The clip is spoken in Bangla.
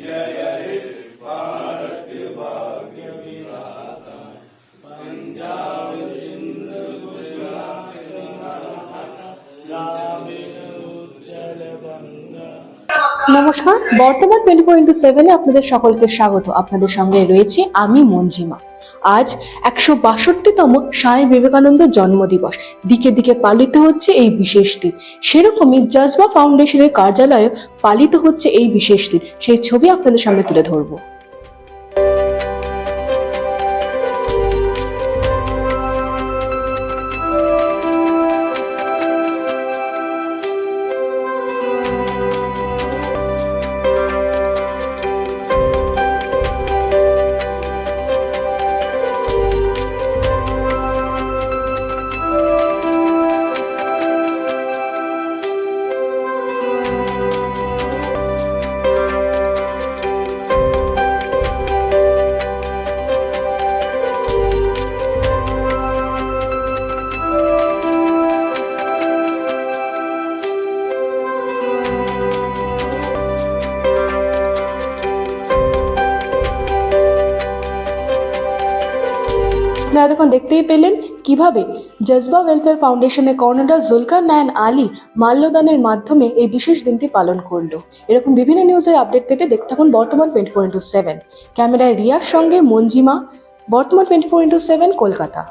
जय हे भारत भाग्य विधाता, पंजाब सिंध गुजरात मराठा द्राविड़ उच्चल बंगा। নমস্কার, বর্তমান 24x7 আপনাদের সকলকে স্বাগত। আপনাদের সঙ্গে রয়েছে আমি মঞ্জিমা। আজ 162তম স্বামী বিবেকানন্দ জন্মদিবস। দিকে দিকে পালিত হচ্ছে এই বিশেষ দিন। সেরকমই জজবা ফাউন্ডেশনের কার্যালয়ে পালিত হচ্ছে এই বিশেষ দিন। সেই ছবি আপনাদের সামনে তুলে ধরবো। আপনারা দেখুন, দেখতেই পেলেন কিভাবে জজবা ওয়েলফেয়ার ফাউন্ডেশনের কর্ণধার জুলকার নায়ান আলী মাল্যদানের মাধ্যমে এই বিশেষ দিনটি পালন করলো। এরকম বিভিন্ন নিউজের আপডেট পেতে দেখতে থাকুন বর্তমান 24x7। ক্যামেরায় রিয়ার সঙ্গে মঞ্জিমা, বর্তমান 24x7 কলকাতা।